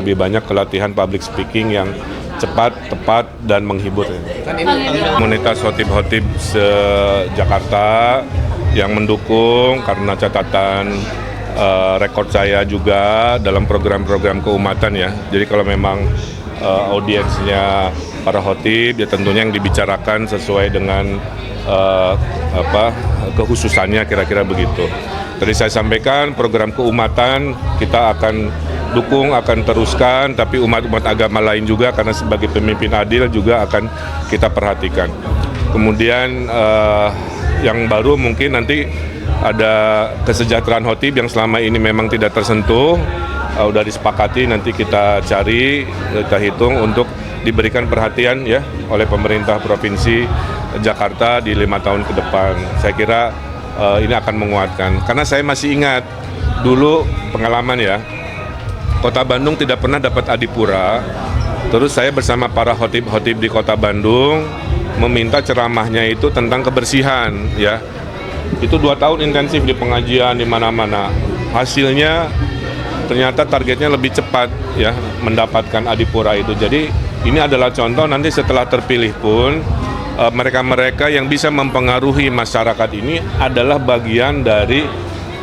Lebih banyak pelatihan public speaking yang cepat, tepat, dan menghibur. Komunitas khotib-khotib se-Jakarta yang mendukung karena catatan rekor saya juga dalam program-program keumatan ya. Jadi kalau memang audiensnya para khotib ya tentunya yang dibicarakan sesuai dengan kekhususannya kira-kira begitu. Tadi saya sampaikan program keumatan kita akan dukung, akan teruskan, tapi umat-umat agama lain juga karena sebagai pemimpin adil juga akan kita perhatikan. Kemudian yang baru mungkin nanti ada kesejahteraan khotib yang selama ini memang tidak tersentuh, udah disepakati nanti kita cari, kita hitung untuk diberikan perhatian ya oleh pemerintah Provinsi Jakarta di 5 tahun ke depan. Saya kira ini akan menguatkan, karena saya masih ingat dulu pengalaman ya, Kota Bandung tidak pernah dapat adipura, terus saya bersama para khotib-khotib di Kota Bandung meminta ceramahnya itu tentang kebersihan ya. Itu 2 tahun intensif di pengajian di mana-mana. Hasilnya ternyata targetnya lebih cepat ya mendapatkan adipura itu. Jadi ini adalah contoh nanti setelah terpilih pun mereka-mereka yang bisa mempengaruhi masyarakat ini adalah bagian dari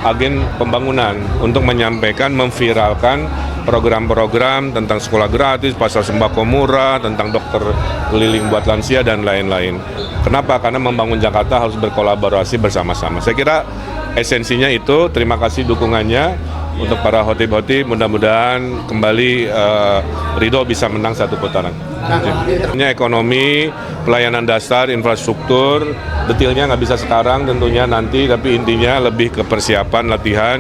agen pembangunan untuk menyampaikan, memviralkan program-program tentang sekolah gratis, pasar sembako murah, tentang dokter keliling buat lansia dan lain-lain. Kenapa? Karena membangun Jakarta harus berkolaborasi bersama-sama. Saya kira esensinya itu. Terima kasih dukungannya untuk para khotib-khotib. Mudah-mudahan kembali Ridho bisa menang 1 putaran. Ekonomi, pelayanan dasar, infrastruktur, detailnya nggak bisa sekarang tentunya nanti, tapi intinya lebih ke persiapan, latihan,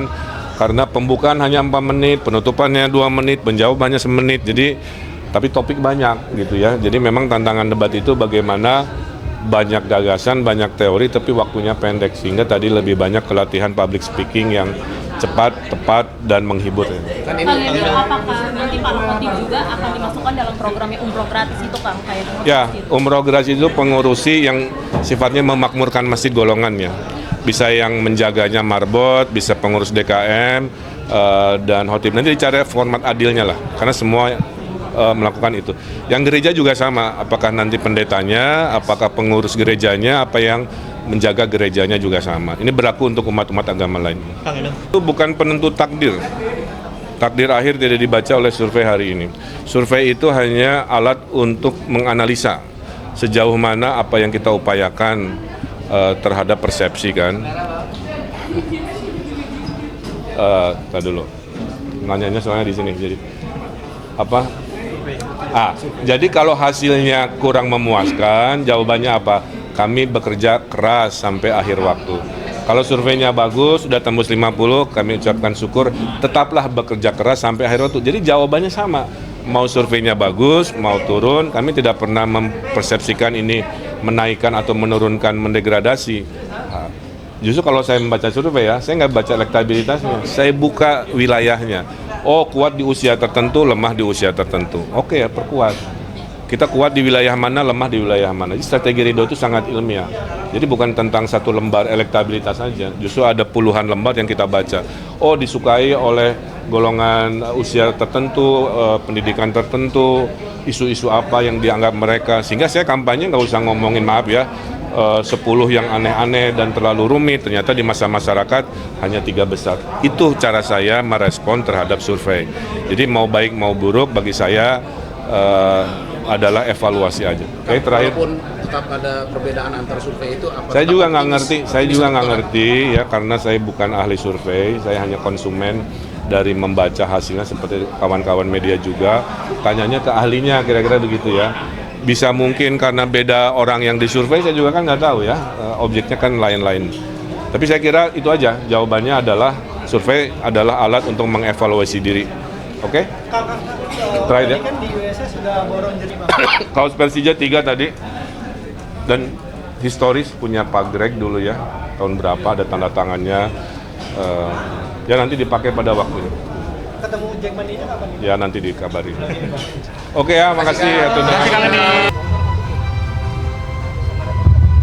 karena pembukaan hanya 4 menit, penutupannya 2 menit, penjawabannya 1 menit, jadi tapi topik banyak gitu ya. Jadi memang tantangan debat itu bagaimana banyak gagasan, banyak teori, tapi waktunya pendek, sehingga tadi lebih banyak pelatihan public speaking yang cepat, tepat, dan menghibur. Kang Hendro, apakah nanti para khotib juga akan dimasukkan dalam programnya umroh gratis itu, Kang? Ya, umroh gratis itu pengurusi yang sifatnya memakmurkan masjid golongannya. Bisa yang menjaganya marbot, bisa pengurus DKM, dan khotib. Nanti dicari format adilnya lah, karena semua melakukan itu. Yang gereja juga sama, apakah nanti pendetanya, apakah pengurus gerejanya, apa yang menjaga gerejanya juga sama. Ini berlaku untuk umat-umat agama lain. Itu bukan penentu takdir. Takdir akhir tidak dibaca oleh survei hari ini. Survei itu hanya alat untuk menganalisa sejauh mana apa yang kita upayakan terhadap persepsi kan. Tadi dulu. Nanyanya soalnya di sini. Jadi apa? Jadi kalau hasilnya kurang memuaskan, jawabannya apa? Kami bekerja keras sampai akhir waktu. Kalau surveinya bagus, sudah tembus 50, kami ucapkan syukur, tetaplah bekerja keras sampai akhir waktu. Jadi jawabannya sama. Mau surveinya bagus, mau turun, kami tidak pernah mempersepsikan ini menaikkan atau menurunkan, mendegradasi. Justru kalau saya membaca survei ya, saya nggak baca elektabilitasnya, saya buka wilayahnya. Oh, kuat di usia tertentu, lemah di usia tertentu. Oke ya, perkuat. Kita kuat di wilayah mana, lemah di wilayah mana. Jadi strategi Ridho itu sangat ilmiah. Jadi bukan tentang 1 lembar elektabilitas saja. Justru ada puluhan lembar yang kita baca. Oh, disukai oleh golongan usia tertentu, pendidikan tertentu, isu-isu apa yang dianggap mereka. Sehingga saya kampanye nggak usah ngomongin, maaf ya, 10 yang aneh-aneh dan terlalu rumit. Ternyata di masa masyarakat hanya 3 besar. Itu cara saya merespon terhadap survei. Jadi mau baik mau buruk bagi saya adalah evaluasi aja. Oke, terakhir. Walaupun tetap ada perbedaan antar survei itu, apa? Saya juga nggak ngerti ya, karena saya bukan ahli survei, saya hanya konsumen dari membaca hasilnya seperti kawan-kawan media juga. Tanyanya ke ahlinya, kira-kira begitu ya. Bisa mungkin karena beda orang yang disurvei, saya juga kan nggak tahu ya. Objeknya kan lain-lain. Tapi saya kira itu aja. Jawabannya adalah survei adalah alat untuk mengevaluasi diri. Oke? Terakhir ya. Kan di USA sudah borong jadi Kaos Persija 3 tadi. Dan historis punya Pak Greg dulu ya. Tahun berapa ada tanda tangannya. Ya nanti dipakai pada waktunya. ketemu Jackman ini kapan? Ya nanti dikabari. Oke ya, makasih ya Tunda.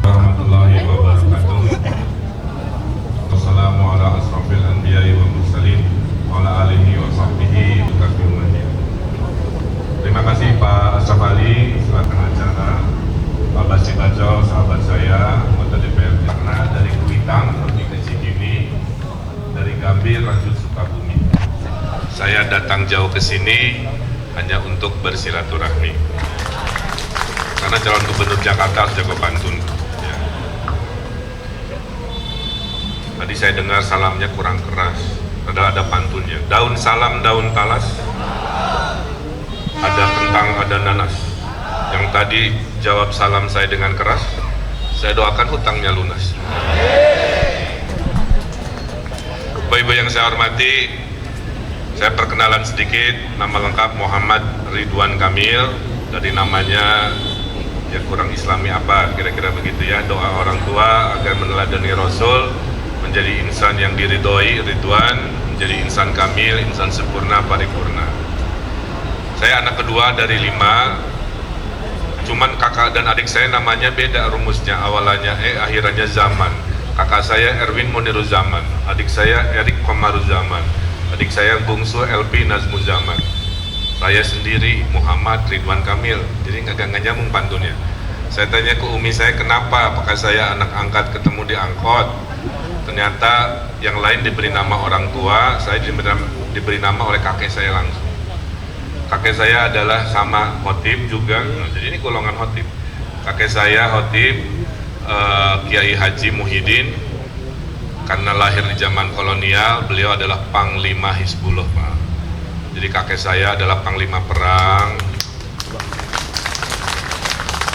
Warahmatullahi wabarakatuh. Wassalamu ala asrafil anbiya'i wa mursalin wa ala alihi wa sahbihi wa datang jauh ke sini hanya untuk bersilaturahmi. Karena calon gubernur Jakarta harus jago pantun. Ya. Tadi saya dengar salamnya kurang keras, padahal ada pantunnya. Daun salam, daun talas, ada kentang, ada nanas. Yang tadi jawab salam saya dengan keras, saya doakan hutangnya lunas. Bapak Ibu yang saya hormati, saya perkenalan sedikit. Nama lengkap Muhammad Ridwan Kamil. Dari namanya ya kurang islami apa, kira-kira begitu ya. Doa orang tua agar meneladani Rasul, menjadi insan yang diridhoi, Ridwan, menjadi insan kamil, insan sempurna, paripurna. Saya anak kedua dari 5. Cuman kakak dan adik saya namanya beda rumusnya, awalannya akhirannya Zaman. Kakak saya Erwin Moniruzaman, adik saya Erik Komaruzaman, adik saya bungsu LP Nazmuzaman. Saya sendiri Muhammad Ridwan Kamil. Jadi nggak nyambung pantunnya. Saya tanya ke umi saya, kenapa? Apakah saya anak angkat ketemu di angkot? Ternyata yang lain diberi nama orang tua, saya diberi nama oleh kakek saya langsung. Kakek saya adalah sama khotib juga, jadi ini golongan khotib. Kakek saya khotib Kiai Haji Muhyiddin, karena lahir di zaman kolonial, beliau adalah Panglima Hizbullah, Pak. Jadi kakek saya adalah Panglima Perang,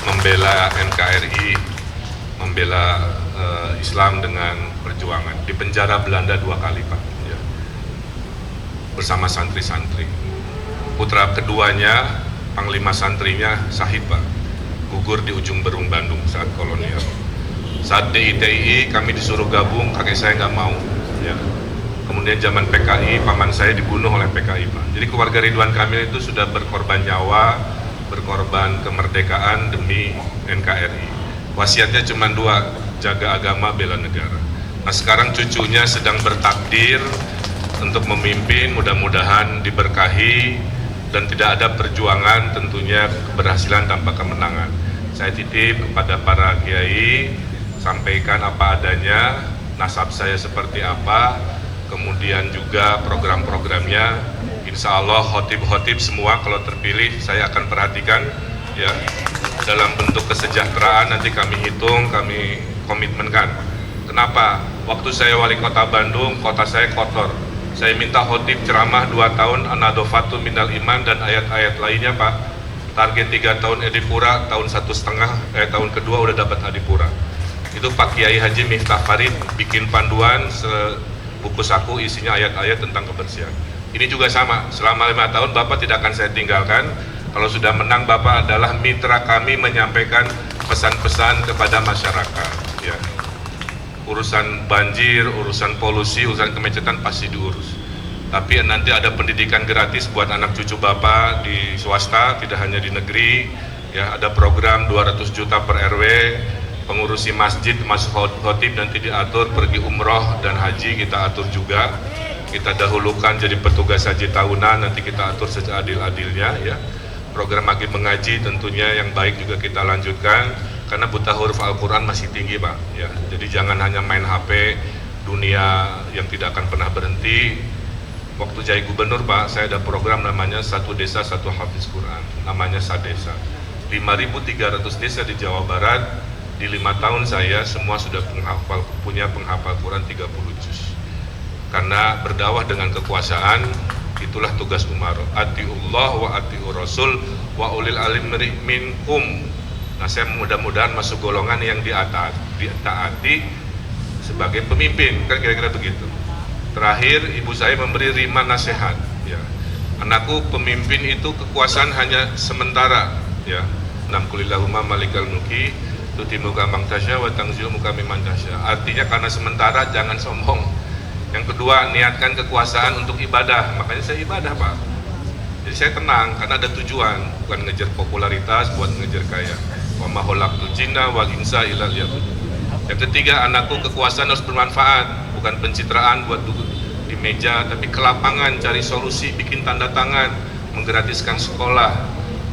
membela NKRI, membela Islam dengan perjuangan. Di penjara Belanda 2 kali, Pak, ya. Bersama santri-santri. Putra keduanya, Panglima santrinya Sahid, Pak, gugur di ujung Berung Bandung saat kolonial. Saat DITI kami disuruh gabung, kakek saya nggak mau, ya. Kemudian zaman PKI, paman saya dibunuh oleh PKI, Pak. Jadi keluarga Ridwan Kamil itu sudah berkorban nyawa, berkorban kemerdekaan demi NKRI. Wasiatnya cuma 2, jaga agama, bela negara. Nah sekarang cucunya sedang bertakdir untuk memimpin, mudah-mudahan diberkahi dan tidak ada perjuangan, tentunya keberhasilan tanpa kemenangan. Saya titip kepada para kiai, sampaikan apa adanya, nasab saya seperti apa, kemudian juga program-programnya. Insya Allah khotib-khotib semua kalau terpilih saya akan perhatikan, ya, dalam bentuk kesejahteraan. Nanti kami hitung, kami komitmenkan. Kenapa? Waktu saya wali kota Bandung, kota saya kotor. Saya minta khotib ceramah 2 tahun, Anadofatu Minal Iman dan ayat-ayat lainnya, Pak. Target 3 tahun Adipura, tahun 1,5, tahun kedua udah dapat Adipura. Itu Pak Kiai Haji Miftah Farid bikin panduan buku saku isinya ayat-ayat tentang kebersihan. Ini juga sama, selama 5 tahun Bapak tidak akan saya tinggalkan. Kalau sudah menang, Bapak adalah mitra kami menyampaikan pesan-pesan kepada masyarakat, ya. Urusan banjir, urusan polusi, urusan kemacetan pasti diurus. Tapi nanti ada pendidikan gratis buat anak cucu Bapak di swasta, tidak hanya di negeri, ya. Ada program 200 juta per RW, pengurusi masjid masuk khotib nanti diatur pergi umroh dan haji kita atur juga. Kita dahulukan jadi petugas haji tahunan, nanti kita atur seadil-adilnya, ya. Program makin mengaji tentunya yang baik juga kita lanjutkan, karena buta huruf Al-Quran masih tinggi, Pak, ya. Jadi jangan hanya main HP, dunia yang tidak akan pernah berhenti. Waktu jadi gubernur, Pak, saya ada program namanya Satu Desa Satu Hafiz Quran, namanya Sadesa. 5.300 desa di Jawa Barat, di 5 tahun saya semua sudah punya penghafal Quran 30 juz. Karena berdakwah dengan kekuasaan, itulah tugas Umar. Atiullah wa atiur Rasul wa ulil alim minkum. Nah, saya mudah-mudahan masuk golongan yang ditaati sebagai pemimpin, kan kira-kira begitu. Terakhir, ibu saya memberi 5 nasihat, ya. Anakku, pemimpin itu kekuasaan hanya sementara, ya. Namkulillahumma malikal mulki tutimuka mangtasya wa tangziluka mimman tasya. Artinya karena sementara, jangan sombong. Yang kedua, niatkan kekuasaan untuk ibadah. Makanya saya ibadah, Pak. Jadi saya tenang karena ada tujuan, bukan ngejar popularitas, buat ngejar kaya. Wa ma khalaqtul jinna wal insa illa liya'budun. Yang ketiga, anakku, kekuasaan harus bermanfaat, bukan pencitraan buat duduk di meja, tapi ke lapangan cari solusi, bikin tanda tangan, menggratiskan sekolah,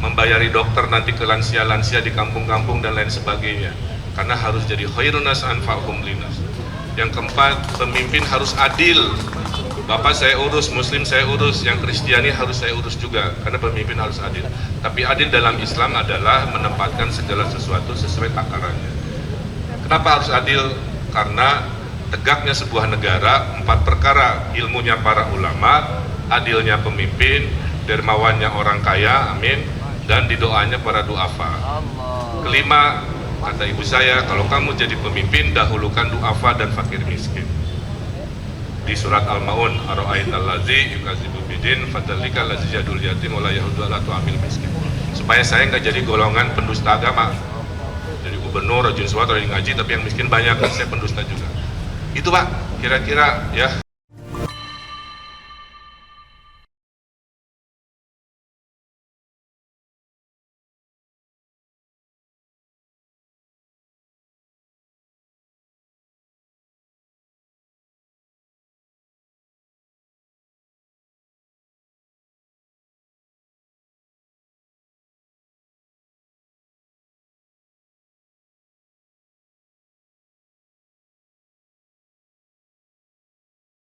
membayari dokter nanti ke lansia-lansia di kampung-kampung dan lain sebagainya. Karena harus jadi khairun nas anfa'uhum linnas. Yang keempat, pemimpin harus adil. Bapak saya urus, Muslim saya urus, yang Kristiani harus saya urus juga, karena pemimpin harus adil. Tapi adil dalam Islam adalah menempatkan segala sesuatu sesuai takarannya. Kenapa harus adil? Karena tegaknya sebuah negara, 4 perkara: ilmunya para ulama, adilnya pemimpin, dermawannya orang kaya, amin, dan didoanya para duafa. Kelima, kata ibu saya, kalau kamu jadi pemimpin, dahulukan duafa dan fakir miskin. Di surat Al-Maun, Ara'aital ladzi yukadzibu bidin fadzalika allazi yadul yatim wa la yahuddu ala tu'amil miskin. Supaya saya nggak jadi golongan pendusta agama. Jadi gubernur, rajin sholat, rajin ngaji, tapi yang miskin banyak, kan saya pendusta juga. Itu Pak, kira-kira ya.